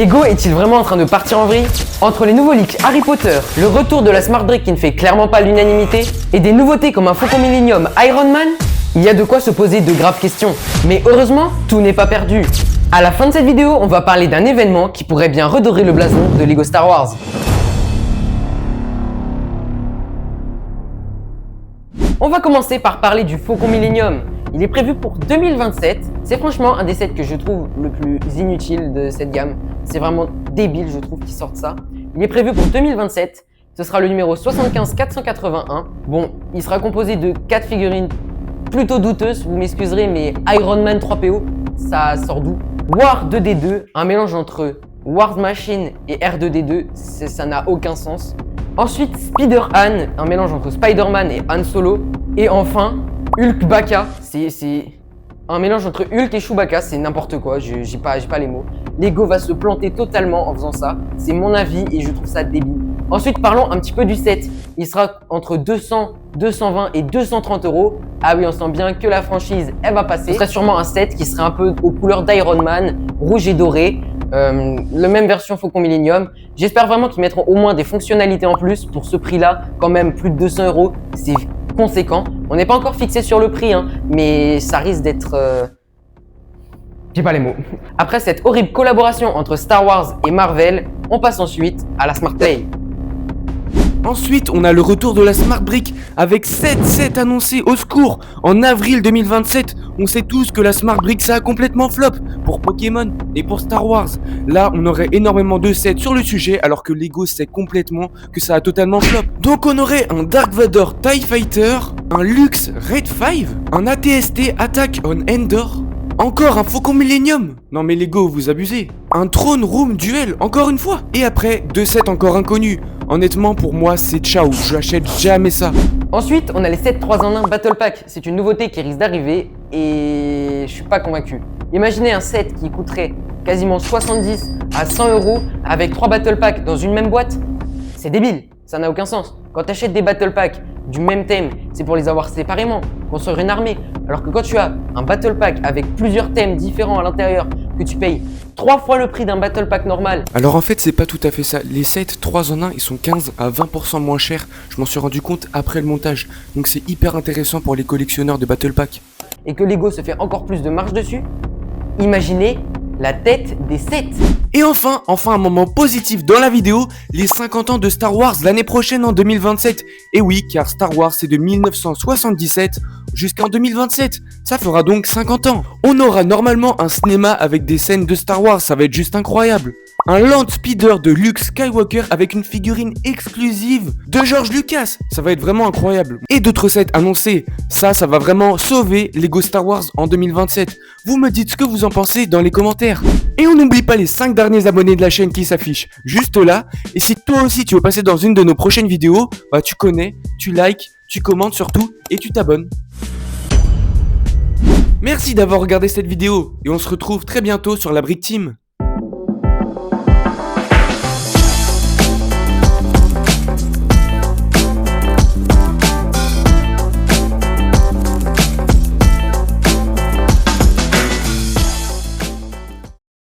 Lego est-il vraiment en train de partir en vrille? Entre les nouveaux leaks Harry Potter, le retour de la Smart Brick qui ne fait clairement pas l'unanimité, et des nouveautés comme un Faucon Millenium Iron Man, il y a de quoi se poser de graves questions. Mais heureusement, tout n'est pas perdu. À la fin de cette vidéo, on va parler d'un événement qui pourrait bien redorer le blason de Lego Star Wars. On va commencer par parler du Faucon Millenium. Il est prévu pour 2027. C'est franchement un des sets que je trouve le plus inutile de cette gamme. C'est vraiment débile, je trouve, qu'ils sortent ça. Il est prévu pour 2027. Ce sera le numéro 75481. Bon, il sera composé de 4 figurines plutôt douteuses, vous m'excuserez, mais Iron Man 3PO, ça sort d'où? War 2D2, un mélange entre War Machine et R2D2, ça n'a aucun sens. Ensuite, Spider-Han, un mélange entre Spider-Man et Han Solo. Et enfin, Hulk Baka, c'est un mélange entre Hulk et Chewbacca, c'est n'importe quoi, j'ai pas les mots. Lego va se planter totalement en faisant ça, c'est mon avis et je trouve ça débile. Ensuite, parlons un petit peu du set. Il sera entre 200, 220 et 230 €. Ah oui, on sent bien que la franchise, elle va passer. Ce serait sûrement un set qui serait un peu aux couleurs d'Iron Man, rouge et doré. La même version Faucon Millenium. J'espère vraiment qu'ils mettront au moins des fonctionnalités en plus pour ce prix-là. Quand même, plus de 200 €, c'est conséquent. On n'est pas encore fixé sur le prix, hein, mais ça risque d'être... J'ai pas les mots. Après cette horrible collaboration entre Star Wars et Marvel, on passe ensuite à la Smart Play. Ensuite, on a le retour de la Smart Brick avec 7 sets annoncés au secours en avril 2027. On sait tous que la Smart Brick ça a complètement flop pour Pokémon et pour Star Wars. Là, on aurait énormément de sets sur le sujet alors que Lego sait complètement que ça a totalement flop. Donc on aurait un Dark Vador TIE Fighter, un Luxe Red 5, un AT-ST Attack on Endor, encore un Faucon Millenium. Non mais Lego, vous abusez. Un Throne Room Duel, encore une fois. Et après, 2 sets encore inconnus. Honnêtement, pour moi, c'est ciao, je n'achète jamais ça. Ensuite, on a les 7 3 en 1 Battle Pack. C'est une nouveauté qui risque d'arriver et je suis pas convaincu. Imaginez un set qui coûterait quasiment 70 à 100 € avec 3 Battle Pack dans une même boîte. C'est débile, ça n'a aucun sens. Quand tu achètes des Battle Pack du même thème, c'est pour les avoir séparément, construire une armée. Alors que quand tu as un Battle Pack avec plusieurs thèmes différents à l'intérieur, que tu payes 3 fois le prix d'un Battle Pack normal. Alors en fait, c'est pas tout à fait ça. Les sets 3 en 1, ils sont 15 à 20% moins chers. Je m'en suis rendu compte après le montage. Donc c'est hyper intéressant pour les collectionneurs de Battle Pack. Et que Lego se fait encore plus de marge dessus. Imaginez la tête des sets. Et enfin un moment positif dans la vidéo, les 50 ans de Star Wars l'année prochaine en 2027. Et oui, car Star Wars c'est de 1977 jusqu'en 2027. Ça fera donc 50 ans. On aura normalement un cinéma avec des scènes de Star Wars, ça va être juste incroyable. Un Land Speeder de Luke Skywalker avec une figurine exclusive de George Lucas. Ça va être vraiment incroyable. Et d'autres sets annoncés. Ça va vraiment sauver Lego Star Wars en 2027. Vous me dites ce que vous en pensez dans les commentaires. Et on n'oublie pas les 5 derniers abonnés de la chaîne qui s'affichent juste là. Et si toi aussi tu veux passer dans une de nos prochaines vidéos, bah tu connais, tu likes, tu commentes surtout et tu t'abonnes. Merci d'avoir regardé cette vidéo et on se retrouve très bientôt sur la Brick Team.